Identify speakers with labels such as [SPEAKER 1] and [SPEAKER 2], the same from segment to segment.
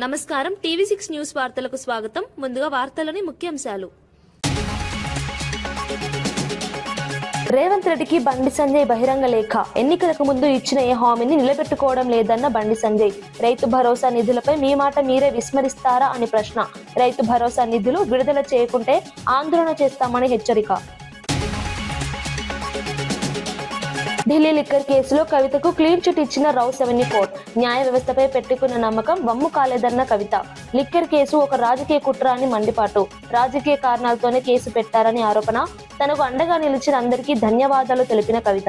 [SPEAKER 1] నమస్కారం టీవీ6 న్యూస్ వార్తలకు స్వాగతం. ముందుగా వార్తలోని ముఖ్యాంశాలు. రేవంత్ రెడ్డికి బండి సంజయ్ బహిరంగ లేఖ. ఎన్నికలకు ముందు ఇచ్చిన ఏ హామీని నిలబెట్టుకోవడం లేదన్న బండి సంజయ్. రైతు భరోసా నిధులపై మీ మాట మీరే విస్మరిస్తారా అని ప్రశ్న. రైతు భరోసా నిధులు విడుదల చేయకుంటే ఆందోళన చేస్తామని హెచ్చరిక. ఢిల్లీ లిక్కర్ కేసులో కవితకు క్లీన్ చిట్ ఇచ్చిన రౌ 74. న్యాయ వ్యవస్థపై పెట్టుకున్న నమ్మకం వమ్ము కాలేదన్న కవిత. లిక్కర్ కేసు ఒక రాజకీయ కుట్ర అని మండిపాటు. రాజకీయ కారణాలతోనే కేసు పెట్టారని ఆరోపణ. తనకు అండగా నిలిచిన అందరికీ ధన్యవాదాలు తెలిపిన కవిత.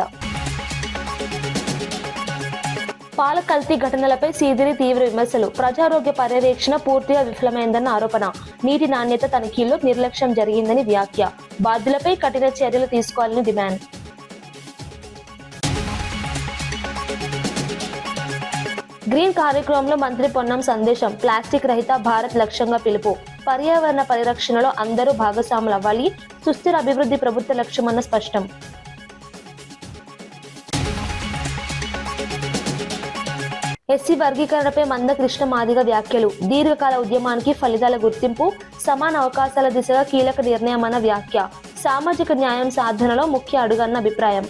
[SPEAKER 1] పాల కల్తీ ఘటనలపై సీదిరి తీవ్ర విమర్శలు. ప్రజారోగ్య పర్యవేక్షణ పూర్తిగా విఫలమైందన్న ఆరోపణ. నీటి నాణ్యత తనిఖీల్లో నిర్లక్ష్యం జరిగిందని వ్యాఖ్య. బాధ్యులపై కఠిన చర్యలు తీసుకోవాలని డిమాండ్. గ్రీన్ కార్యక్రమంలో మంత్రి పొన్నం సందేశం. ప్లాస్టిక్ రహిత భారత్ లక్ష్యంగా పిలుపు. పర్యావరణ పరిరక్షణలో అందరూ భాగస్వాములు అవ్వాలి. సుస్థిర అభివృద్ధి ప్రభుత్వ లక్ష్యమన్న స్పష్టం. ఎస్సీ వర్గీకరణపై మందకృష్ణ మాదిగ వ్యాఖ్యలు. దీర్ఘకాల ఉద్యమానికి ఫలితాల గుర్తింపు, సమాన అవకాశాల దిశగా కీలక నిర్ణయమన్న వ్యాఖ్య. సామాజిక న్యాయం సాధనలో ముఖ్య అడుగన్న అభిప్రాయం.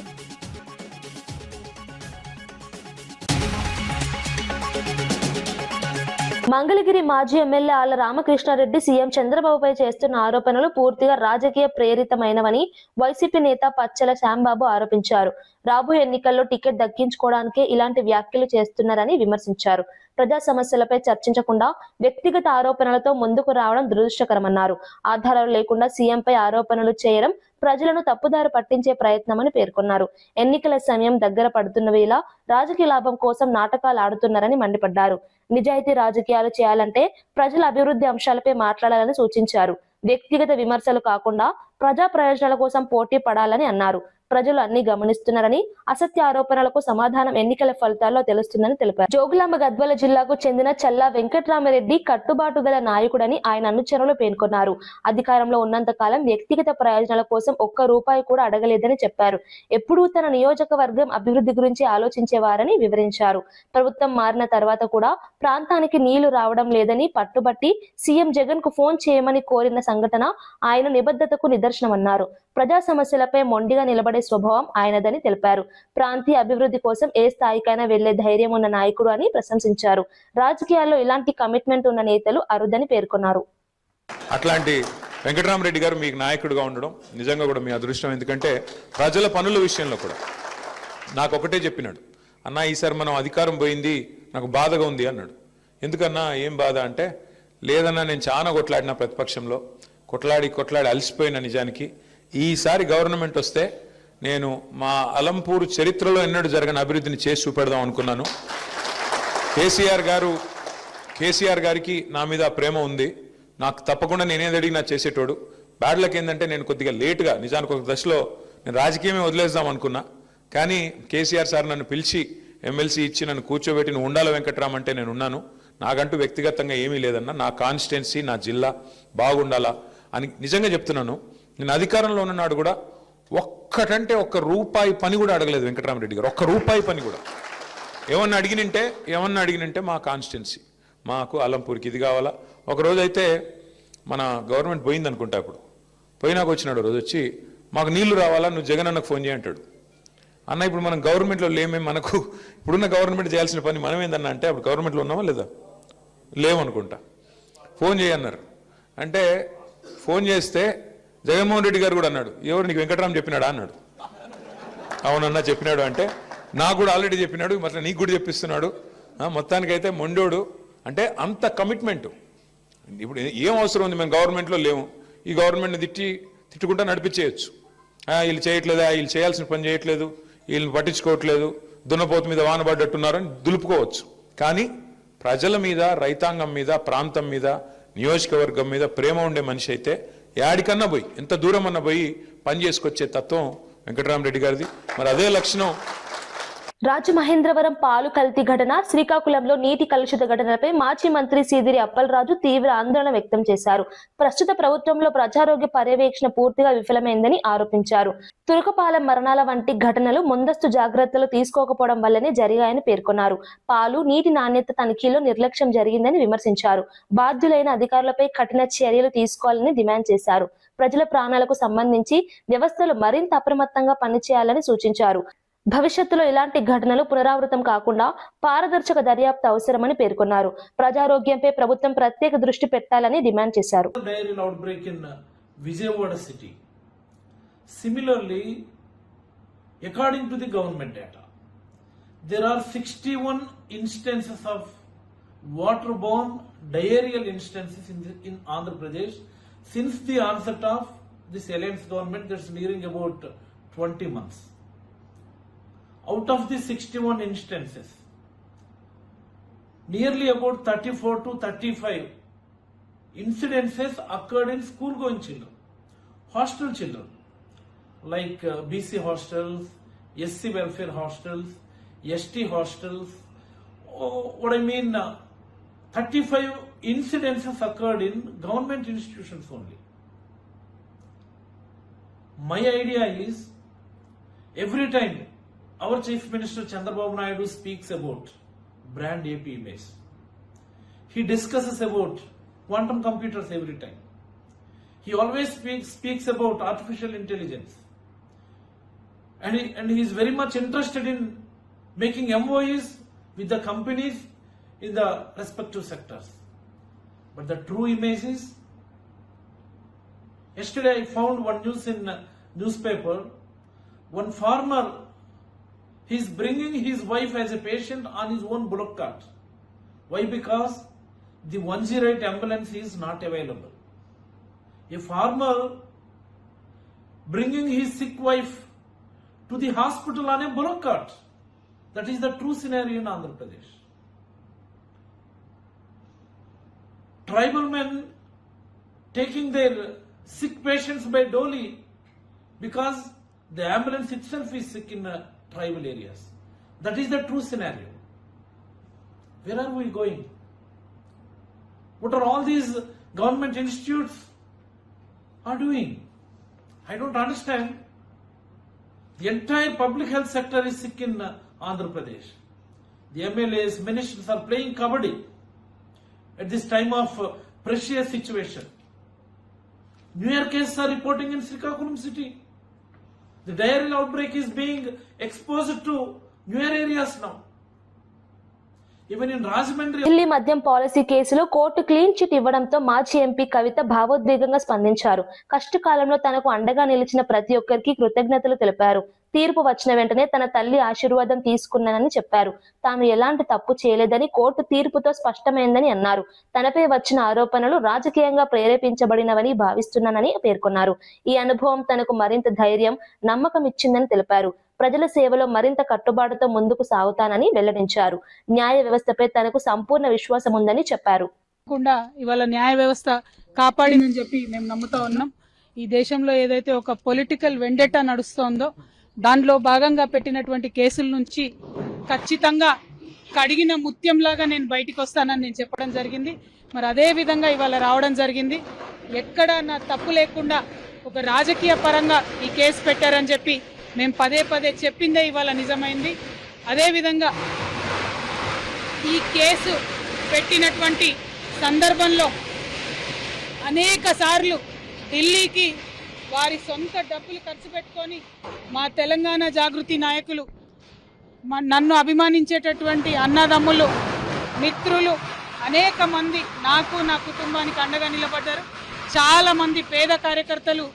[SPEAKER 1] మంగళగిరి మాజీ ఎమ్మెల్యే ఆళ్ల రామకృష్ణారెడ్డి సీఎం చంద్రబాబుపై చేస్తున్న ఆరోపణలు పూర్తిగా రాజకీయ ప్రేరితమైనవని వైసీపీ నేత పచ్చల శ్యాంబాబు ఆరోపించారు. రాబోయే ఎన్నికల్లో టికెట్ దక్కించుకోవడానికే ఇలాంటి వ్యాఖ్యలు చేస్తున్నారని విమర్శించారు. ప్రజా సమస్యలపై చర్చించకుండా వ్యక్తిగత ఆరోపణలతో ముందుకు రావడం దురదృష్టకరమన్నారు. ఆధారాలు లేకుండా సీఎంపై ఆరోపణలు చేయడం ప్రజలను తప్పుదారి పట్టించే ప్రయత్నమని పేర్కొన్నారు. ఎన్నికల సమయం దగ్గర పడుతున్న వేళ రాజకీయ లాభం కోసం నాటకాలు ఆడుతున్నారని మండిపడ్డారు. నిజాయితీ రాజకీయాలు చేయాలంటే ప్రజల అభివృద్ధి అంశాలపై మాట్లాడాలని సూచించారు. వ్యక్తిగత విమర్శలు కాకుండా ప్రజా ప్రయోజనాల కోసం పోటీ పడాలని అన్నారు. ప్రజలు అన్ని గమనిస్తున్నారని, అసత్య ఆరోపణలకు సమాధానం ఎన్నికల ఫలితాల్లో తెలుస్తుందని తెలిపారు. జోగులాంబ గద్వాల జిల్లాకు చెందిన చల్లా వెంకట్రామరెడ్డి కట్టుబాటుగల నాయకుడని ఆయన అనుచరులు పేర్కొన్నారు. అధికారంలో ఉన్నంత కాలం వ్యక్తిగత ప్రయోజనాల కోసం ఒక్క రూపాయి కూడా అడగలేదని చెప్పారు. ఎప్పుడూ తన నియోజకవర్గం అభివృద్ధి గురించి ఆలోచించేవారని వివరించారు. ప్రభుత్వం మారిన తర్వాత కూడా ప్రాంతానికి నీళ్లు రావడం లేదని పట్టుబట్టి సీఎం జగన్ కు ఫోన్ చేయమని కోరిన సంఘటన ఆయన నిబద్ధతకు నిదర్శనమన్నారు. ప్రజా సమస్యలపై మొండిగా నిలబడే స్వభావం ఆయనదని తెలిపారు. ప్రాంతీయ అభివృద్ధి కోసం ఏ స్థాయికైనా వెళ్లే ధైర్యం ఉన్న నాయకుడు అని ప్రశంసించారు. రాజకీయాల్లో ఇలాంటి కమిట్మెంట్ ఉన్న నేతలు అరుదని పేర్కొన్నారు.
[SPEAKER 2] అట్లాంటి వెంకటరామరెడ్డి గారు మీకు నాయకుడిగా ఉండడం నిజంగా కూడా మీ అదృష్టం. ఎందుకంటే ప్రజల పనుల విషయంలో కూడా నాకు ఒకటే చెప్పినాడు, అన్నా ఈసారి మనం అధికారం పోయింది, నాకు బాధగా ఉంది అన్నాడు. ఎందుకన్నా ఏం బాధ అంటే, లేదన్నా నేను చాలా కొట్లాడిన ప్రతిపక్షంలో, కొట్లాడి అలసిపోయిన. నిజానికి ఈసారి గవర్నమెంట్ వస్తే నేను మా అలంపూర్ చరిత్రలో ఎన్నడూ జరగని అభివృద్ధిని చేసి చూపెడదాం అనుకున్నాను. కేసీఆర్ గారికి నా మీద ప్రేమ ఉంది. నాకు తప్పకుండా నేనేది అడిగినా చేసేటోడు. బ్యాడ్ లక్ ఏంటంటే నేను కొద్దిగా లేటుగా, నిజానికి ఒక దశలో నేను రాజకీయమే వదిలేద్దాం అనుకున్నా. కానీ కేసీఆర్ సార్ నన్ను పిలిచి ఎమ్మెల్సీ ఇచ్చి నన్ను కూర్చోబెట్టి నువ్వు ఉండాల వెంకట్రామ్ అంటే నేను ఉన్నాను. నాకంటూ వ్యక్తిగతంగా ఏమీ లేదన్నా, నా కాన్స్టిట్యున్సీ నా జిల్లా బాగుండాలా అని నిజంగా చెప్తున్నాను. నేను అధికారంలో ఉన్ననాడు కూడా ఒక్కటంటే ఒక్క రూపాయి పని కూడా అడగలేదు వెంకటరామరెడ్డి గారు. ఒక్క రూపాయి పని కూడా. ఏమన్నా అడిగినంటే మా కాన్స్టిట్యున్సీ, మాకు అలంపూర్కి ఇది కావాలా. ఒకరోజు అయితే మన గవర్నమెంట్ పోయింది అనుకుంటా, అప్పుడు పోయినాక వచ్చినాడు రోజు వచ్చి, మాకు నీళ్లు రావాలా, నువ్వు జగన్ అన్నకు ఫోన్ చేయంటాడు. అన్న ఇప్పుడు మనం గవర్నమెంట్లో లేమే, మనకు ఇప్పుడున్న గవర్నమెంట్ చేయాల్సిన పని మనం ఏందన్నా అంటే, అప్పుడు గవర్నమెంట్లో ఉన్నామా లేదా, లేవనుకుంటా. ఫోన్ చేయన్నారు అంటే ఫోన్ చేస్తే జగన్మోహన్ రెడ్డి గారు కూడా అన్నాడు, ఎవరు నీకు వెంకటరామ్ చెప్పినాడా అన్నాడు. అవునన్నా చెప్పినాడు అంటే, నాకు కూడా ఆల్రెడీ చెప్పినాడు, మరి నీకు కూడా చెప్పిస్తున్నాడు. మొత్తానికైతే మొండోడు అంటే అంత కమిట్మెంటు. ఇప్పుడు ఏం అవసరం ఉంది, మేము గవర్నమెంట్లో లేము, ఈ గవర్నమెంట్ని తిట్టుకుంటా నడిపించేయచ్చు. వీళ్ళు చేయట్లేదా, వీళ్ళు చేయాల్సిన పని చేయట్లేదు, వీళ్ళని పట్టించుకోవట్లేదు, దున్నపోతు మీద వానబడ్డట్టున్నారని దులుపుకోవచ్చు. కానీ ప్రజల మీద, రైతాంగం మీద, ప్రాంతం మీద, నియోజకవర్గం మీద ప్రేమ ఉండే మనిషి అయితే యాడికన్నా పోయి, ఎంత దూరం అన్నా పోయి పని చేసుకొచ్చే తత్వం వెంకటరామరెడ్డి గారిది. మరి అదే లక్షణం
[SPEAKER 1] రాజమహేంద్రవరం పాలు కల్తీ ఘటన, శ్రీకాకుళంలో నీటి కలుషిత ఘటనలపై మాజీ మంత్రి సీదిరి అప్పలరాజు తీవ్ర ఆందోళన వ్యక్తం చేశారు. ప్రస్తుత ప్రభుత్వంలో ప్రజారోగ్య పర్యవేక్షణ పూర్తిగా విఫలమైందని ఆరోపించారు. తురకపాలెం మరణాల వంటి ఘటనలు ముందస్తు జాగ్రత్తలు తీసుకోకపోవడం వల్లనే జరిగాయని పేర్కొన్నారు. పాలు, నీటి నాణ్యత తనిఖీలో నిర్లక్ష్యం జరిగిందని విమర్శించారు. బాధ్యులైన అధికారులపై కఠిన చర్యలు తీసుకోవాలని డిమాండ్ చేశారు. ప్రజల ప్రాణాలకు సంబంధించి వ్యవస్థలు మరింత అప్రమత్తంగా పనిచేయాలని సూచించారు. భవిష్యత్తులో ఇలాంటి ఘటనలు పునరావృతం కాకుండా పారదర్శక దర్యాప్తు అవసరమని పేర్కొన్నారు. ప్రజారోగ్యంపై ప్రభుత్వం ప్రత్యేక దృష్టి పెట్టాలని డిమాండ్ చేశారు.
[SPEAKER 3] Diarrheal outbreak in Vijayawada city. Similarly, according to the government data, there are 61 instances of waterborne diarrheal instances in Andhra Pradesh since the onset of this alliance government, that's nearing about 20 months. Out of the 61 instances, nearly about 34 to 35 incidences occurred in school-going children, hostel children, like BC hostels, SC welfare hostels, ST hostels. What I mean, 35 incidences occurred in government institutions only. My idea is, every time our Chief Minister Chandrababu Naidu speaks about brand AP image, he discusses about quantum computers every time. He always speaks about artificial intelligence. And he is very much interested in making MOUs with the companies in the respective sectors. But the true image is, yesterday I found one news in newspaper, one farmer, he is bringing his wife as a patient on his own bullock cart. Why? Because the 108 ambulance is not available. A farmer bringing his sick wife to the hospital on a bullock cart. That is the true scenario in Andhra Pradesh. Tribal men taking their sick patients by dolly because the ambulance itself is sick in tribal areas. That is the true scenario. Where are we going? What are all these government institutes are doing? I don't understand. The entire public health sector is sick in Andhra Pradesh. The MLAs, ministers are playing kabaddi at this time of precious situation. New Year cases are reporting in Srikakulam city. The diarrheal outbreak is being exposed to newer areas now. Even in Rajahmundry.
[SPEAKER 1] Delhi మద్యం policy కేసులో court clean chit ఇవ్వడంతో మాజీ MP కవిత భావోద్వేగంగా స్పందించారు. కష్టకాలంలో తనకు అండగా నిలిచిన ప్రతి ఒక్కరికి కృతజ్ఞతలు తెలిపారు. తీర్పు వచ్చిన వెంటనే తన తల్లి ఆశీర్వాదం తీసుకున్నానని చెప్పారు. తాను ఎలాంటి తప్పు చేయలేదని కోర్టు తీర్పుతో స్పష్టమైందని అన్నారు. తనపై వచ్చిన ఆరోపణలు రాజకీయంగా ప్రేరేపించబడినవని భావిస్తున్నానని పేర్కొన్నారు. ఈ అనుభవం తనకు మరింత ధైర్యం, నమ్మకం ఇచ్చిందని తెలిపారు. ప్రజల సేవలో మరింత కట్టుబాటుతో ముందుకు సాగుతానని వెల్లడించారు. న్యాయ వ్యవస్థపై తనకు సంపూర్ణ విశ్వాసం ఉందని చెప్పారు.
[SPEAKER 4] ఇవాళ న్యాయ వ్యవస్థ కాపాడిందని చెప్పి మేము నమ్ముతా ఉన్నాం. ఈ దేశంలో ఏదైతే ఒక పొలిటికల్ వెండెటా నడుస్తోందో దానిలో భాగంగా పెట్టినటువంటి కేసుల నుంచి ఖచ్చితంగా కడిగిన ముత్యంలాగా నేను బయటికి వస్తానని నేను చెప్పడం జరిగింది. మరి అదే విధంగా ఇవాళ రావడం జరిగింది. ఎక్కడ నా తప్పు లేకుండా ఒక రాజకీయ పరంగా ఈ కేసు పెట్టారని చెప్పి మేము పదే పదే చెప్పిందే ఇవాళ నిజమైంది. అదేవిధంగా ఈ కేసు పెట్టినటువంటి సందర్భంలో అనేక సార్లు ఢిల్లీకి వారి సొంత డబ్బులు ఖర్చు పెట్టుకొని మా తెలంగాణ జాగృతి నాయకులు, నన్ను అభిమానించేటటువంటి అన్నదమ్ములు, మిత్రులు అనేక మంది నాకు, నా కుటుంబానికి అండగా నిలబడ్డారు. చాలా మంది పేద కార్యకర్తలు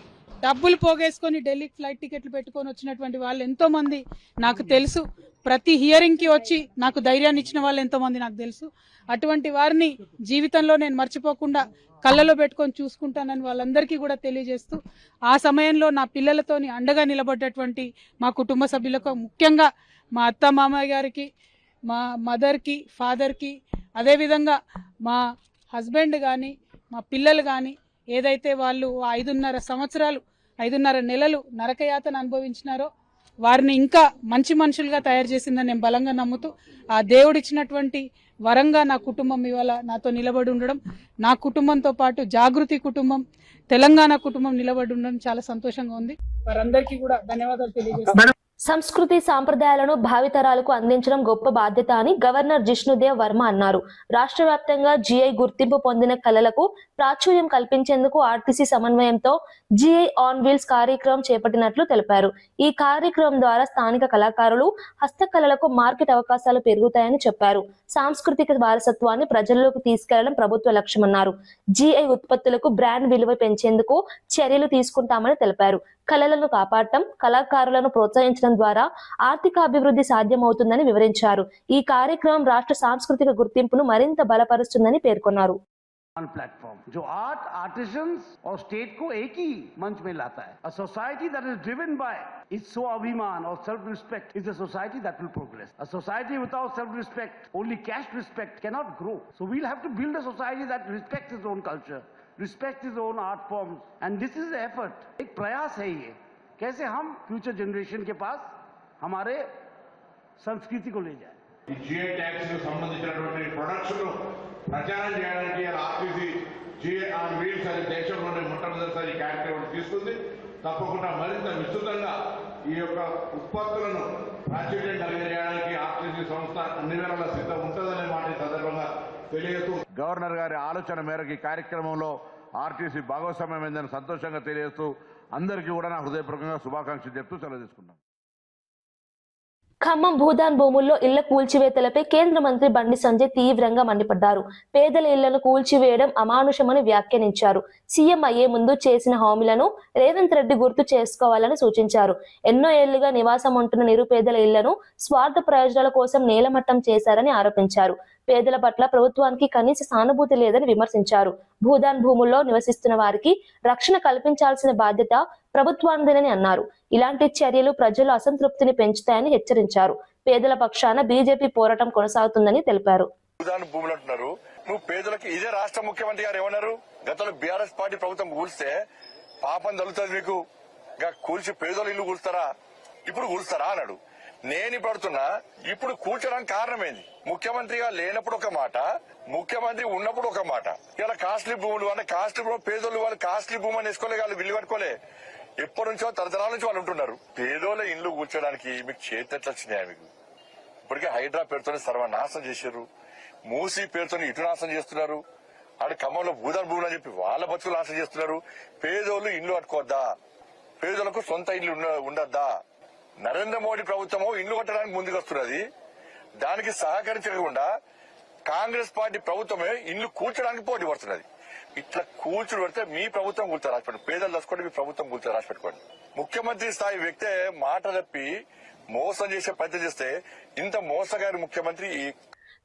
[SPEAKER 4] డబ్బులు పోగేసుకొని ఢిల్లీకి ఫ్లైట్ టికెట్లు పెట్టుకొని వచ్చినటువంటి వాళ్ళు ఎంతో మంది నాకు తెలుసు. ప్రతి హియరింగ్ కి వచ్చి నాకు ధైర్యాన్ని ఇచ్చిన వాళ్ళు ఎంతో మంది నాకు తెలుసు. అటువంటి వారిని జీవితంలో నేను మర్చిపోకుండా కళ్ళలో పెట్టుకొని చూసుకుంటానని వాళ్ళందరికీ కూడా తెలియజేస్తూ, ఆ సమయంలో నా పిల్లలతోని అండగా నిలబడ్డటువంటి మా కుటుంబ సభ్యులకు, ముఖ్యంగా మా అత్త మామయ్య గారికి, మా మదర్కి, ఫాదర్కి, అదేవిధంగా మా హస్బెండ్ కానీ మా పిల్లలు కానీ ఏదైతే వాళ్ళు 5.5 సంవత్సరాలు 5.5 నెలలు నరకయాతన అనుభవించినారో వారిని ఇంకా మంచి మనుషులుగా తయారు చేసిందని నేను బలంగా నమ్ముతూ ఆ దేవుడిచ్చినటువంటి వరంగా నా కుటుంబం ఇవాళ నాతో నిలబడి ఉండడం, నా కుటుంబంతో పాటు జాగృతి కుటుంబం, తెలంగాణ కుటుంబం నిలబడి ఉండడం చాలా సంతోషంగా ఉంది. వారందరికీ కూడా ధన్యవాదాలు తెలియజేస్తున్నాను.
[SPEAKER 1] సంస్కృతి సాంప్రదాయాలను భావితరాలకు అందించడం గొప్ప బాధ్యత అని గవర్నర్ జిష్ణుదేవ్ వర్మ అన్నారు. రాష్ట్ర వ్యాప్తంగా జిఐ గుర్తింపు పొందిన కళలకు ప్రాచుర్యం కల్పించేందుకు ఆర్టీసీ సమన్వయంతో జిఐ ఆన్ వీల్స్ కార్యక్రమం చేపట్టినట్లు తెలిపారు. ఈ కార్యక్రమం ద్వారా స్థానిక కళాకారులు, హస్తకళలకు మార్కెట్ అవకాశాలు పెరుగుతాయని చెప్పారు. సాంస్కృతిక వారసత్వాన్ని ప్రజల్లోకి తీసుకెళ్లడం ప్రభుత్వ లక్ష్యమన్నారు. జిఐ ఉత్పత్తులకు బ్రాండ్ విలువ పెంచేందుకు చర్యలు తీసుకుంటామని తెలిపారు. కళలను కాపాడటం, కళాకారులను ప్రోత్సహించడం ద్వారా ఆర్థిక అభివృద్ధి సాధ్యమవుతుందని వివరించారు. ఈ కార్యక్రమం రాష్ట్ర సాంస్కృతిక గుర్తింపును మరింత బలపరుస్తుందని పేర్కొన్నారు.
[SPEAKER 5] प्लेटफॉर्म जो आर्ट आर्टिजन्स और स्टेट को एक ही मंच में लाता है. A society that is driven by its स्वाभिमान or self-respect is a society that will progress. A society without self-respect, only cash respect, cannot grow. So we'll have to build a society that respects its own culture, respects its own art forms, and this is the effort. एक प्रयास है ये, कैसे हम future generation के पास हमारे संस्कृति को ले जाए.
[SPEAKER 6] జిఐ ట్యాక్స్ కు సంబంధించినటువంటి ప్రొడక్ట్స్ ను ప్రచారం చేయడానికి ఆర్టీసీ జిఐ ఆన్ వీల్స్ అనే దేశంలోనే మొట్టమొదటిసారి ఈ కార్యక్రమం తీసుకుంది. తప్పకుండా మరింత విస్తృతంగా ఈ యొక్క ఉత్పత్తులను ప్రాచుర్యం కలిగజేయడానికి ఆర్టీసీ సంస్థ అన్ని వేళలా సిద్ధం ఉంటుందనే మాట ఈ సందర్భంగా తెలియజేస్తూ గవర్నర్ గారి ఆలోచన మేరకు ఈ కార్యక్రమంలో ఆర్టీసీ భాగస్వామ్యమైందని సంతోషంగా తెలియజేస్తూ అందరికీ కూడా నా హృదయపూర్వకంగా శుభాకాంక్షలు చెప్తూ సెలవు తీసుకున్నాను.
[SPEAKER 1] ఖమ్మం భూదాన్ భూముల్లో ఇళ్ల కూల్చివేతలపై కేంద్ర మంత్రి బండి సంజయ్ తీవ్రంగా మండిపడ్డారు. పేదల ఇళ్లను కూల్చివేయడం అమానుషమని వ్యాఖ్యానించారు. సీఎం అయ్యే ముందు చేసిన హామీలను రేవంత్ రెడ్డి గుర్తు చేసుకోవాలని సూచించారు. ఎన్నో ఏళ్లుగా నివాసం ఉంటున్న నిరుపేదల ఇళ్లను స్వార్థ ప్రయోజనాల కోసం నేలమట్టం చేశారని ఆరోపించారు. పేదల పట్ల ప్రభుత్వానికి కనీస సానుభూతి లేదని విమర్శించారు. భూదాన్ భూముల్లో నివసిస్తున్న వారికి రక్షణ కల్పించాల్సిన బాధ్యత ప్రభుత్వానిదేనని అన్నారు. ఇలాంటి చర్యలు ప్రజల అసంతృప్తిని పెంచుతాయని హెచ్చరించారు. పేదల పక్షాన బీజేపీ పోరాటం కొనసాగుతుందని తెలిపారు.
[SPEAKER 7] భూదాన్ భూములు అంటున్నారు. నువ్వు పేదలకు ఇదే రాష్ట్ర ముఖ్యమంత్రి గారు ఏమన్నారు? గతంలో బీఆర్ఎస్ పార్టీ ప్రభుత్వం కూల్స్తే పాపం తగులుతుంది మీకు, కూల్చి పేదోళ్ళు ఇల్లు కూల్స్తారా, ఇప్పుడు కూల్స్తారా అన్నాడు. నేను పడుతున్నా ఇప్పుడు కూర్చోడానికి కారణమైంది. ముఖ్యమంత్రిగా లేనప్పుడు ఒక మాట, ముఖ్యమంత్రి ఉన్నప్పుడు ఒక మాట. ఇలా కాస్ట్లీ భూములు అంటే కాస్ట్లీ భూములు పేదోళ్ళు వాళ్ళు కాస్ట్లీ భూమి అని వేసుకోలే, వాళ్ళు విల్లు కట్టుకోలే. ఎప్పటి నుంచో తరతరాల నుంచి వాళ్ళు ఉంటున్నారు. పేదోళ్ళ ఇల్లు కూర్చోడానికి మీకు చేతెట్లు వచ్చినాయా? మీకు ఇప్పటికే హైడ్రా పేరుతోనే సర్వనాశనం చేశారు. మూసీ పేరుతో ఇటు నాశనం చేస్తున్నారు. ఆడ ఖమ్మంలో భూదాన్ భూములు అని చెప్పి వాళ్ళ బతుకులు నాశనం చేస్తున్నారు. పేదోళ్ళు ఇల్లు కట్టుకోవద్దా? పేదోళ్లకు సొంత ఇల్లు ఉండద్దా? నరేంద్ర మోడీ ప్రభుత్వము ఇల్లు కట్టడానికి ముందుకు వస్తున్నది. దానికి సహకరించకుండా కాంగ్రెస్ పార్టీ ప్రభుత్వమే ఇల్లు కూల్చడానికి పోటీ పడుతున్నది. ఇట్లా కూల్చుడు పెడితే మీ ప్రభుత్వం కూల్చారు రాసిపెట్టుకోండి, పేదలు దసుకోండి, మీ ప్రభుత్వం కూల్చారు రాసిపెట్టుకోండి. ముఖ్యమంత్రి స్థాయి వ్యక్తే మాట తప్పి మోసం చేసే ప్రయత్నం చేస్తే ఇంత మోసగారి ముఖ్యమంత్రి.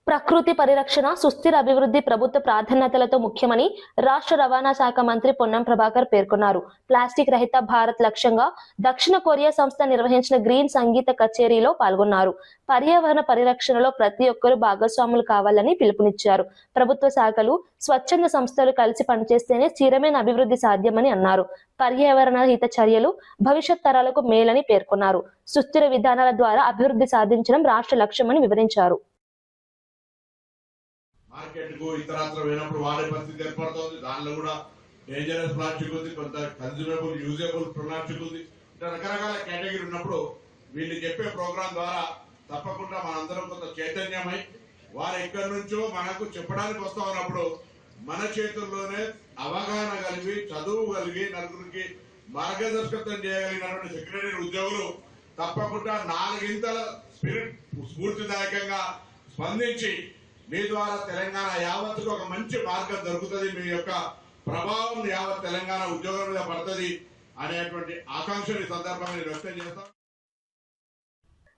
[SPEAKER 1] ప్రకృతి పరిరక్షణ, సుస్థిర అభివృద్ధి ప్రభుత్వ ప్రాధాన్యతలతో ముఖ్యమని రాష్ట్ర రవాణా శాఖ మంత్రి పొన్నం ప్రభాకర్ పేర్కొన్నారు. ప్లాస్టిక్ రహిత భారత్ లక్ష్యంగా దక్షిణ కొరియా సంస్థ నిర్వహించిన గ్రీన్ సంగీత కచేరీలో పాల్గొన్నారు. పర్యావరణ పరిరక్షణలో ప్రతి ఒక్కరూ భాగస్వాములు కావాలని పిలుపునిచ్చారు. ప్రభుత్వ శాఖలు, స్వచ్ఛంద సంస్థలు కలిసి పనిచేస్తేనే స్థిరమైన అభివృద్ధి సాధ్యమని అన్నారు. పర్యావరణ హిత చర్యలు భవిష్యత్ తరాలకు మేలని పేర్కొన్నారు. సుస్థిర విధానాల ద్వారా అభివృద్ధి సాధించడం రాష్ట్ర లక్ష్యమని వివరించారు.
[SPEAKER 6] మార్కెట్ కు ఇతరత్ర పోయినప్పుడు వాడే పరిస్థితి ఏర్పడుతుంది. దానిలో కూడా డేంజరస్ ప్లాస్టిక్ ఉంది, కొంత కన్జ్యూమబుల్ యూజబుల్ ప్లాస్టిక్ ఉంది. ఇట్లా రకరకాల కేటగిరీ ఉన్నప్పుడు వీళ్ళు చెప్పే ప్రోగ్రాం ద్వారా తప్పకుండా మనందరం కొంత చైతన్యమై వారు ఎక్కడి నుంచో మనకు చెప్పడానికి వస్తా ఉన్నప్పుడు మన చేతుల్లోనే అవగాహన కలిగి, చదువు కలిగి, నలుగురికి మార్గదర్శకత్వం చేయగలిగినటువంటి సెక్రటరీ ఉద్యోగులు తప్పకుండా 4 ఇంతల స్ఫూర్తిదాయకంగా స్పందించి మీ ద్వారా తెలంగాణ యావత్తుకు ఒక మంచి మార్గం దొరుకుతుంది, మీ యొక్క ప్రభావం యావత్ తెలంగాణ ఉద్యోగం మీద పడుతుంది అనేటువంటి ఆకాంక్షని సందర్భంగా నేను వ్యక్తం చేస్తాను.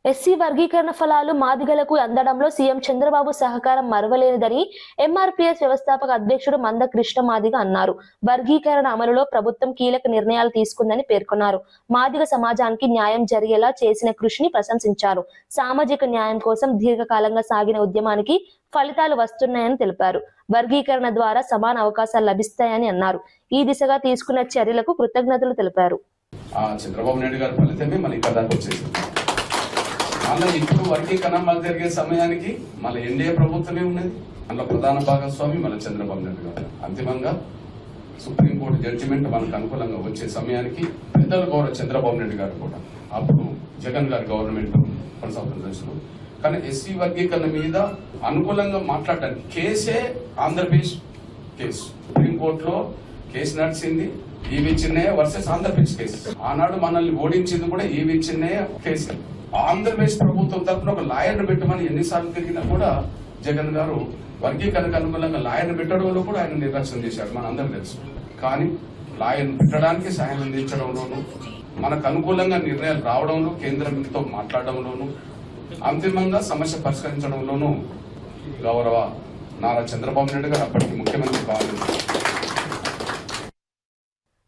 [SPEAKER 1] ఎస్సీ వర్గీకరణ ఫలాలు మాదిగలకు అందడంలో సీఎం చంద్రబాబు సహకారం మరువలేనిదని ఎంఆర్పీఎస్ వ్యవస్థాపక అధ్యక్షుడు మంద కృష్ణ మాదిగ అన్నారు. వర్గీకరణ అమలులో ప్రభుత్వం కీలక నిర్ణయాలు తీసుకుందని పేర్కొన్నారు. మాదిగ సమాజానికి న్యాయం జరిగేలా చేసిన కృషిని ప్రశంసించారు. సామాజిక న్యాయం కోసం దీర్ఘకాలంగా సాగిన ఉద్యమానికి ఫలితాలు వస్తున్నాయని తెలిపారు. వర్గీకరణ ద్వారా సమాన అవకాశాలు లభిస్తాయని అన్నారు. ఈ దిశగా తీసుకున్న చర్యలకు కృతజ్ఞతలు తెలిపారు.
[SPEAKER 8] చంద్రబాబు నాయుడు గారి ఫలితమే మన ఇక్కడ దాకా వచ్చేసింది. మళ్ళీ ఇప్పుడు వర్గీకరణ మళ్ళీ జరిగే సమయానికి మళ్ళీ ఎన్డీఏ ప్రభుత్వమే ఉన్నది. అందులో ప్రధాన భాగస్వామి మన చంద్రబాబు నాయుడు గారు. అంతిమంగా సుప్రీంకోర్టు జడ్జిమెంట్ మనకు అనుకూలంగా వచ్చే సమయానికి పెద్దలు గౌరవ చంద్రబాబు నాయుడు గారు కూడా అప్పుడు జగన్ గారి గవర్నమెంట్ కొనసాగుతున్న దశలో కానీ ఎస్సీ వర్గీకరణ మీద అనుకూలంగా మాట్లాడడానికి కేసే ఆంధ్రప్రదేశ్ కేసు. సుప్రీంకోర్టులో కేసు నడిచింది ఈవి చిన్నయ్య వర్సెస్ ఆంధ్రప్రదేశ్ కేసు. ఆనాడు మనల్ని ఓడించింది కూడా ఈవి చిన్నయ్య కేసు. ఆంధ్రప్రదేశ్ ప్రభుత్వం తరఫున ఒక లాయర్ను పెట్టమని ఎన్నిసార్లు తిరిగినా కూడా జగన్ గారు వర్గీకరణకు అనుకూలంగా లాయర్ను పెట్టడంలో కూడా ఆయన నిర్లక్ష్యం చేశారు, మన అందరం తెలుసు. కానీ లాయర్ను పెట్టడానికి సాయం అందించడంలోనూ మనకు అనుకూలంగా నిర్ణయాలు రావడంలో కేంద్రంతో మాట్లాడడంలోనూ అంతిమంగా సమస్య పరిష్కరించడంలోనూ గౌరవ నారా చంద్రబాబు నాయుడు గారు అప్పటికి ముఖ్యమంత్రి కావాలి.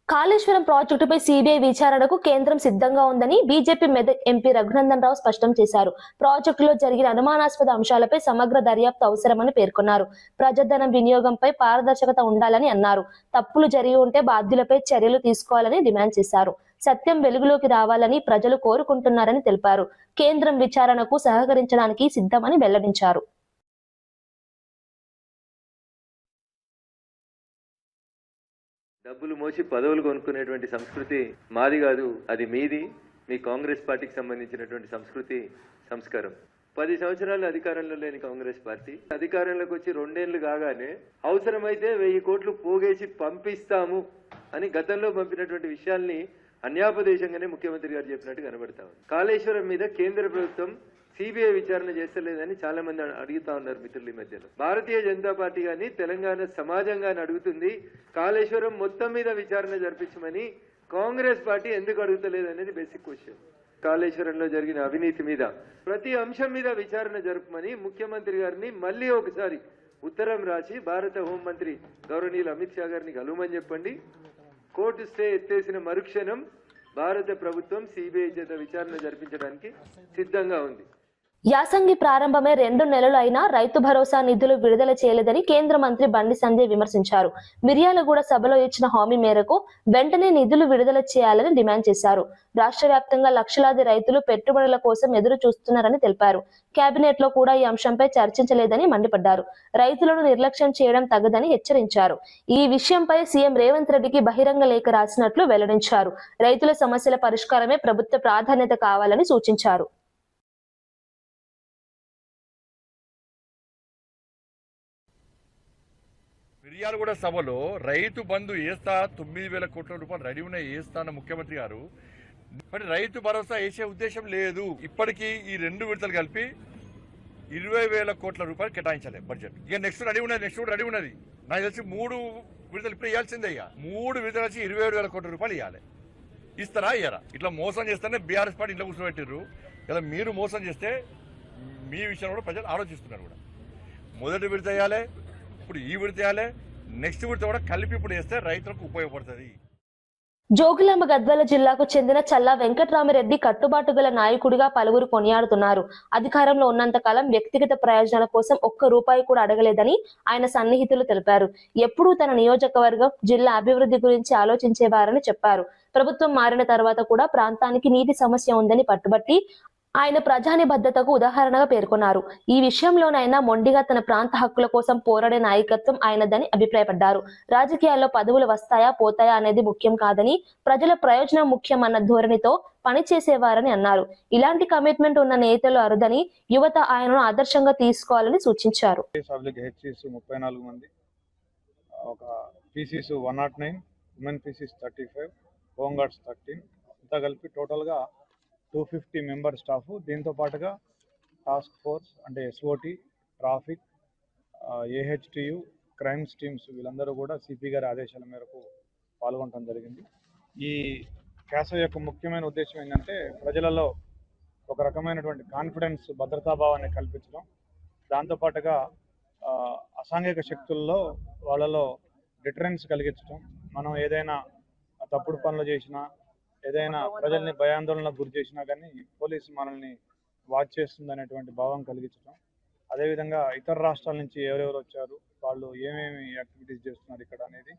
[SPEAKER 1] కాళేశ్వరం ప్రాజెక్టుపై సిబిఐ విచారణకు కేంద్రం సిద్ధంగా ఉందని బీజేపీ మెదక్ ఎంపీ రఘునందన్ రావు స్పష్టం చేశారు. ప్రాజెక్టులో జరిగిన అనుమానాస్పద అంశాలపై సమగ్ర దర్యాప్తు అవసరమని పేర్కొన్నారు. ప్రజాధనం వినియోగంపై పారదర్శకత ఉండాలని అన్నారు. తప్పులు జరిగి ఉంటే బాధ్యులపై చర్యలు తీసుకోవాలని డిమాండ్ చేశారు. సత్యం వెలుగులోకి రావాలని ప్రజలు కోరుకుంటున్నారని తెలిపారు. కేంద్రం విచారణకు సహకరించడానికి సిద్ధమని వెల్లడించారు.
[SPEAKER 9] డబ్బులు మోసి పదవులు కొనుక్కునేటువంటి సంస్కృతి మాది కాదు, అది మీది. మీ కాంగ్రెస్ పార్టీకి సంబంధించినటువంటి సంస్కృతి సంస్కారం. 10 సంవత్సరాలు అధికారంలో లేని కాంగ్రెస్ పార్టీ అధికారంలోకి వచ్చి 2 ఏళ్లు కాగానే అవసరమైతే 1000 కోట్లు పోగేసి పంపిస్తాము అని గతంలో పంపినటువంటి విషయాల్ని అన్యాపదేశంగానే ముఖ్యమంత్రి గారు చెప్పినట్టు కనబడతా ఉంది. కాళేశ్వరం మీద కేంద్ర ప్రభుత్వం సిబిఐ విచారణ చేస్తలేదని చాలా మంది అడుగుతా ఉన్నారు మిత్రుల మధ్యలో. భారతీయ జనతా పార్టీ గాని తెలంగాణ సమాజం గాని అడుగుతుంది కాళేశ్వరం మొత్తం మీద విచారణ జరిపించమని. కాంగ్రెస్ పార్టీ ఎందుకు అడుగుతలేదు అనేది బేసిక్ క్వశ్చన్. కాళేశ్వరంలో జరిగిన అవినీతి మీద ప్రతి అంశం మీద విచారణ జరపమని ముఖ్యమంత్రి గారిని మళ్ళీ ఒకసారి ఉత్తరం రాసి భారత హోంమంత్రి గౌరవనీయులు అమిత్ షా గారిని కలువమని చెప్పండి. కోర్టు స్టే ఎత్తేసిన మరుక్షణం భారత ప్రభుత్వం సిబిఐ చేత విచారణ జరిపించడానికి సిద్ధంగా ఉంది.
[SPEAKER 1] యాసంగి ప్రారంభమే 2 నెలలు అయినా రైతు భరోసా నిధులు విడుదల చేయలేదని కేంద్ర మంత్రి బండి సంజయ్ విమర్శించారు. మిర్యాలగూడ సభలో ఇచ్చిన హామీ మేరకు వెంటనే నిధులు విడుదల చేయాలని డిమాండ్ చేశారు. రాష్ట్ర వ్యాప్తంగా లక్షలాది రైతులు పెట్టుబడుల కోసం ఎదురు చూస్తున్నారని తెలిపారు. కేబినెట్ లో కూడా ఈ అంశంపై చర్చించలేదని మండిపడ్డారు. రైతులను నిర్లక్ష్యం చేయడం తగదని హెచ్చరించారు. ఈ విషయంపై సీఎం రేవంత్ రెడ్డికి బహిరంగ లేఖ రాసినట్లు వెల్లడించారు. రైతుల సమస్యల పరిష్కారమే ప్రభుత్వ ప్రాధాన్యత కావాలని సూచించారు.
[SPEAKER 10] మిర్యాలగూడ సభలో రైతు బంధు వేస్తా 9,000 కోట్ల రూపాయలు రెడీ ఉన్నాయి వేస్తా అన్న ముఖ్యమంత్రి గారు మరి రైతు భరోసా వేసే ఉద్దేశం లేదు. ఇప్పటికీ ఈ 2 విడతలు కలిపి 20,000 కోట్ల రూపాయలు కేటాయించాలి బడ్జెట్. ఇక నెక్స్ట్ రెడీ ఉన్నది, నెక్స్ట్ కూడా రెడీ ఉన్నది. నాకు తెలిసి 3 విడతలు ఇప్పుడు ఇవ్వాల్సిందే. ఇక 3 విడతలు వచ్చి 27,000 కోట్ల రూపాయలు ఇవ్వాలి. ఇస్తారా ఇయ్యారా? ఇట్లా మోసం చేస్తేనే బీఆర్ఎస్ పార్టీ ఇంట్లో కూర్చోబెట్టారు. ఇలా మీరు మోసం చేస్తే మీ విషయంలో కూడా ప్రజలు ఆలోచిస్తున్నారు కూడా. మొదటి విడత వేయాలి, ఇప్పుడు ఈ విడత వేయాలి, నెక్స్ట్ విడత కూడా కలిపి ఇప్పుడు వేస్తే రైతులకు ఉపయోగపడుతుంది.
[SPEAKER 1] జోగులాంబ గద్వాల జిల్లాకు చెందిన చల్లా వెంకట్రామిరెడ్డి కట్టుబాటు గల నాయకుడిగా పలువురు కొనియాడుతున్నారు. అధికారంలో ఉన్నంత కాలం వ్యక్తిగత ప్రయోజనాల కోసం ₹1 కూడా అడగలేదని ఆయన సన్నిహితులు తెలిపారు. ఎప్పుడూ తన నియోజకవర్గం, జిల్లా అభివృద్ధి గురించి ఆలోచించేవారని చెప్పారు. ప్రభుత్వం మారిన తర్వాత కూడా ప్రాంతానికి నీటి సమస్య ఉందని పట్టుబట్టి ఆయన ప్రజానిబద్ధతకు ఉదాహరణగా పేర్కొన్నారు. ఈ విషయంలోనైనా మొండిగా తన ప్రాంత హక్కుల కోసం పోరాడే నాయకత్వం ఆయనదని అభిప్రాయపడ్డారు. రాజకీయాల్లో పదవులు వస్తాయా పోతాయా అనేది ముఖ్యం కాదని, ప్రజల ప్రయోజనం ముఖ్యం అన్న ధోరణితో పనిచేసేవారని అన్నారు. ఇలాంటి కమిట్మెంట్ ఉన్న నేతలు అరుదని, యువత ఆయనను ఆదర్శంగా తీసుకోవాలని సూచించారు.
[SPEAKER 11] 34 మంది, ఒక పీసీస్ 109, ఉమెన్ పీసీస్ 35, హోంగార్డ్స్ 13, ఇంత కలిపి టోటల్గా 250 మెంబర్ స్టాఫ్. దీంతో పాటుగా టాస్క్ ఫోర్స్ అంటే SOT, traffic, AHTU, crimes teams వీళ్ళందరూ కూడా సిపి గారి ఆదేశాల మేరకు పాల్గొనడం జరిగింది. ఈ క్యాసో యొక్క ముఖ్యమైన ఉద్దేశం ఏంటంటే ప్రజలలో ఒక రకమైనటువంటి కాన్ఫిడెన్స్, భద్రతాభావాన్ని కల్పించడం, దాంతోపాటుగా అసాంఘిక శక్తుల్లో వాళ్ళలో డిటరెన్స్ కలిగించడం. మనం ఏదైనా తప్పుడు పనులు చేసినా, ఏదైనా ప్రజల్ని భయాందోళనకు గురి చేసినా కానీ పోలీసు మనల్ని వాచ్ చేస్తుంది అనేటువంటి భావం కలిగించడం. అదేవిధంగా ఇతర రాష్ట్రాల నుంచి ఎవరెవరు వచ్చారు, వాళ్ళు ఏమేమి యాక్టివిటీస్ చేస్తున్నారు ఇక్కడ అనేది,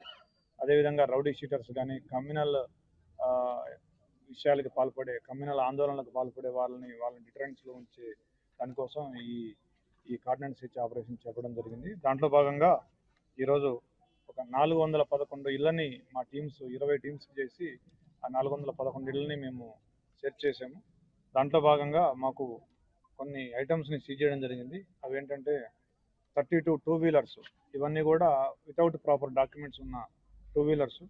[SPEAKER 11] అదేవిధంగా రౌడీ షీటర్స్ కానీ, కమ్యూనల్ విషయాలకి పాల్పడే కమ్యూనల్ ఆందోళనలకు పాల్పడే వాళ్ళని డిటరెన్స్లో ఉంచే దానికోసం ఈ కార్డినెన్స్ స్విచ్ ఆపరేషన్ చెప్పడం జరిగింది. దాంట్లో భాగంగా ఈరోజు ఒక 411 ఇళ్ళని మా టీమ్స్ 20 టీమ్స్ చేసి ఆ 411 ఇళ్ళని మేము సెర్చ్ చేసాము. దాంట్లో భాగంగా మాకు కొన్ని ఐటమ్స్ని సీజ్ చేయడం జరిగింది. అవి ఏంటంటే 32 2-వీలర్స్, ఇవన్నీ కూడా వితౌట్ ప్రాపర్ డాక్యుమెంట్స్ ఉన్న 2-వీలర్స్,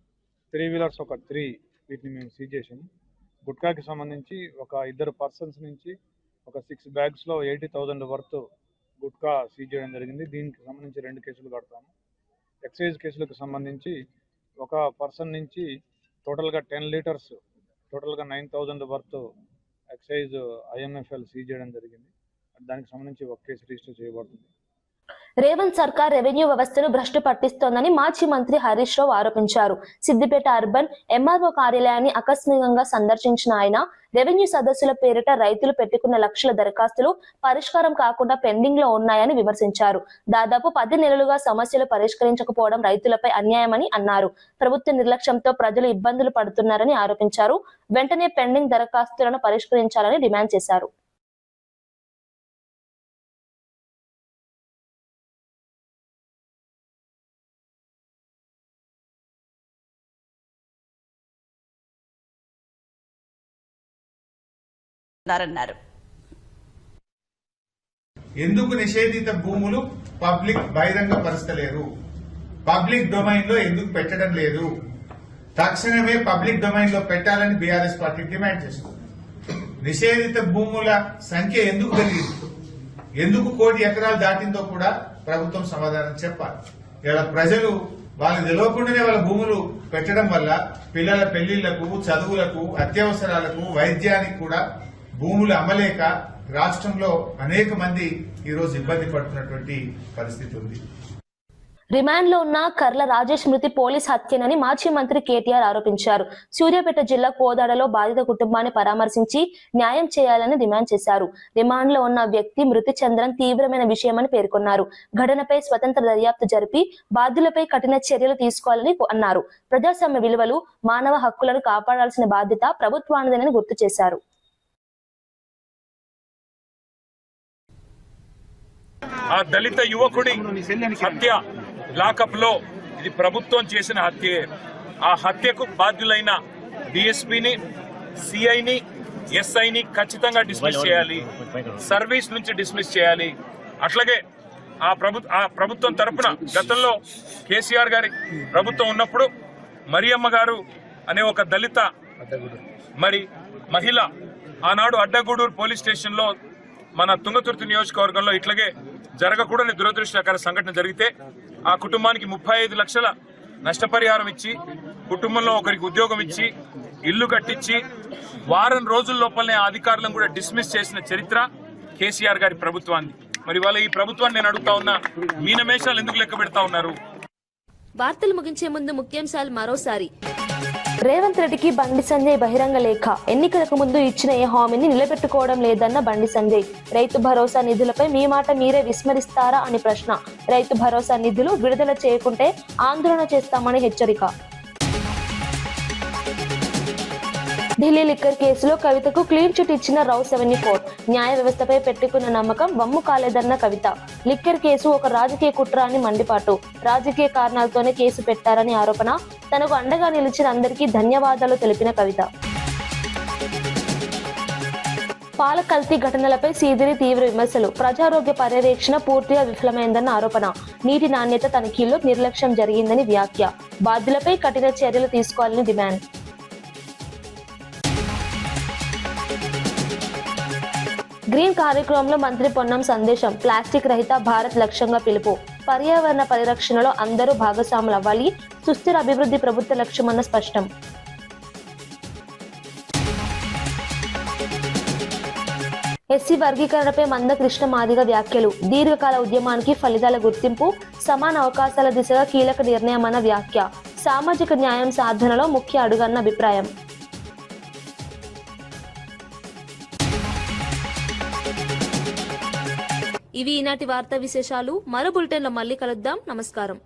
[SPEAKER 11] 3-వీలర్స్ ఒక 3 వీటిని మేము సీజ్ చేసాము. గుట్కాకి సంబంధించి ఒక 2 పర్సన్స్ నుంచి ఒక 6 బ్యాగ్స్లో 80,000 వర్త్ గుట్కా సీజ్ చేయడం జరిగింది. దీనికి సంబంధించి 2 కేసులు కడతాము. ఎక్సైజ్ కేసులకు సంబంధించి ఒక పర్సన్ నుంచి టోటల్గా 10 లీటర్స్, టోటల్గా 9,000 వర్త్ ఎక్సైజ్ IMFL సీజ్ చేయడం జరిగింది. దానికి సంబంధించి ఒక కేసు రిజిస్టర్ చేయబడుతుంది.
[SPEAKER 1] రేవంత్ సర్కార్ రెవెన్యూ వ్యవస్థను భ్రష్టు పట్టిస్తోందని మాజీ మంత్రి హరీష్ రావు ఆరోపించారు. సిద్దిపేట అర్బన్ MRO కార్యాలయాన్ని ఆకస్మికంగా సందర్శించిన ఆయన రెవెన్యూ సదస్సుల పేరిట రైతులు పెట్టుకున్న లక్షల దరఖాస్తులు పరిష్కారం కాకుండా పెండింగ్ లో ఉన్నాయని విమర్శించారు. దాదాపు 10 నెలలుగా సమస్యలు పరిష్కరించకపోవడం రైతులపై అన్యాయమని అన్నారు. ప్రభుత్వ నిర్లక్ష్యంతో ప్రజలు ఇబ్బందులు పడుతున్నారని ఆరోపించారు. వెంటనే పెండింగ్ దరఖాస్తులను పరిష్కరించాలని డిమాండ్ చేశారు.
[SPEAKER 12] ఎందుకు నిషేధిత భూములు పబ్లిక్ బహిరంగ పరచలేరు? పబ్లిక్ డొమైన్ లో ఎందుకు పెట్టడం లేదు? తక్షణమే పబ్లిక్ డొమైన్ లో పెట్టాలని బీఆర్ఎస్ పార్టీ డిమాండ్ చేస్తుంది. నిషేధిత భూముల సంఖ్య ఎందుకు పెరిగింది? ఎందుకు 1 కోటి ఎకరాలు దాటిందో కూడా ప్రభుత్వం సమాధానం చెప్పాలి. ఇలా ప్రజలు వాళ్ళు తెలియకుండానే వాళ్ళ భూములు పెట్టడం వల్ల పిల్లల పెళ్లిళ్లకు, చదువులకు, అత్యవసరాలకు, వైద్యానికి కూడా భూములు అమ్మలేక రాష్ట్రంలో అనేక మంది ఈరోజు ఇబ్బంది పడుతున్నటువంటి పరిస్థితి ఉంది.
[SPEAKER 1] రిమాండ్ లో ఉన్న కర్ల రాజేష్ మృతి పోలీస్ హత్యనని మాజీ మంత్రి కేటీఆర్ ఆరోపించారు. సూర్యాపేట జిల్లా కోదాడలో బాధిత కుటుంబాన్ని పరామర్శించి న్యాయం చేయాలని డిమాండ్ చేశారు. రిమాండ్ లో ఉన్న వ్యక్తి మృతి చెందడం తీవ్రమైన విషయమని పేర్కొన్నారు. ఘటనపై స్వతంత్ర దర్యాప్తు జరిపి బాధ్యులపై కఠిన చర్యలు తీసుకోవాలని అన్నారు. ప్రజాస్వామ్య విలువలు, మానవ హక్కులను కాపాడాల్సిన బాధ్యత ప్రభుత్వానిదేనని గుర్తు చేశారు.
[SPEAKER 10] ఆ దళిత యువకుడి హత్య లాకప్ లో ఇది ప్రభుత్వం చేసిన హత్యే. ఆ హత్యకు బాధ్యులైన డిఎస్పీని, సిఐని, ఎస్ఐని ఖచ్చితంగా డిస్మిస్ చేయాలి. సర్వీస్ నుంచి డిస్మిస్ చేయాలి. అట్లాగే ఆ ప్రభుత్వం తరపున గతంలో కేసీఆర్ గారి ప్రభుత్వం ఉన్నప్పుడు మరియమ్మ గారు అనే ఒక దళిత మహిళ ఆనాడు అడ్డగూడూరు పోలీస్ స్టేషన్ లో మన తుంగతుర్తి నియోజకవర్గంలో ఇట్లాగే జరగకూడని దురదృష్టకర సంఘటన జరిగితే ఆ కుటుంబానికి 35 లక్షల నష్టపరిహారం ఇచ్చి, కుటుంబంలో ఒకరికి ఉద్యోగం ఇచ్చి, ఇల్లు కట్టించి వారం రోజుల లోపలనే ఆ అధికారులను కూడా డిస్మిస్ చేసిన చరిత్ర కేసీఆర్ గారి ప్రభుత్వాన్ని. మరి వాళ్ళ ఈ ప్రభుత్వాన్ని నేను అడుగుతా ఉన్నా, మీనమేషాలు ఎందుకు లెక్క పెడతా ఉన్నారు?
[SPEAKER 1] వార్తలు ముగించే ముందు ముఖ్యాంశాలు మరోసారి. రేవంత్ రెడ్డికి బండి సంజయ్ బహిరంగ లేఖ. ఎన్నికలకు ముందు ఇచ్చిన ఏ హామీని నిలబెట్టుకోవడం లేదన్న బండి సంజయ్. రైతు భరోసా నిధులపై మీ మాట మీరే విస్మరిస్తారా అని ప్రశ్న. రైతు భరోసా నిధులు విడుదల చేయకుంటే ఆందోళన చేస్తామని హెచ్చరిక. ఢిల్లీ లిక్కర్ కేసులో కవితకు క్లీన్ చిట్ ఇచ్చిన రావు 74. న్యాయ వ్యవస్థపై పెట్టుకున్న నమ్మకం వమ్ము కాలేదన్న కవిత. లిక్కర్ కేసు ఒక రాజకీయ కుట్ర అని మండిపాటు. రాజకీయ కారణాలతోనే కేసు పెట్టారని ఆరోపణ. తనకు అండగా నిలిచిన అందరికీ ధన్యవాదాలు తెలిపిన కవిత. పాల కల్తీ ఘటనలపై సీదిరి తీవ్ర విమర్శలు. ప్రజారోగ్య పర్యవేక్షణ పూర్తిగా విఫలమైందన్న ఆరోపణ. నీటి నాణ్యత తనిఖీల్లో నిర్లక్ష్యం జరిగిందని వ్యాఖ్య. బాధ్యులపై కఠిన చర్యలు తీసుకోవాలని డిమాండ్. గ్రీన్ కార్యక్రమంలో మంత్రి పొన్నం సందేశం. ప్లాస్టిక్ రహిత భారత్ లక్ష్యంగా పిలుపు. పర్యావరణ పరిరక్షణలో అందరూ భాగస్వాములు అవ్వాలి. సుస్థిర అభివృద్ధి ప్రభుత్వ లక్ష్యమన్న స్పష్టం. ఎస్సీ వర్గీకరణపై మందకృష్ణ మాదిగ వ్యాఖ్యలు. దీర్ఘకాల ఉద్యమానికి ఫలితాల గుర్తింపు, సమాన అవకాశాల దిశగా కీలక నిర్ణయమన్న వ్యాఖ్య. సామాజిక న్యాయం సాధనలో ముఖ్య అడుగన్న అభిప్రాయం. ఇవి ఈనాటి వార్తా విశేషాలు. మరో బులెటిన్లో మళ్ళీ కలుద్దాం. నమస్కారం.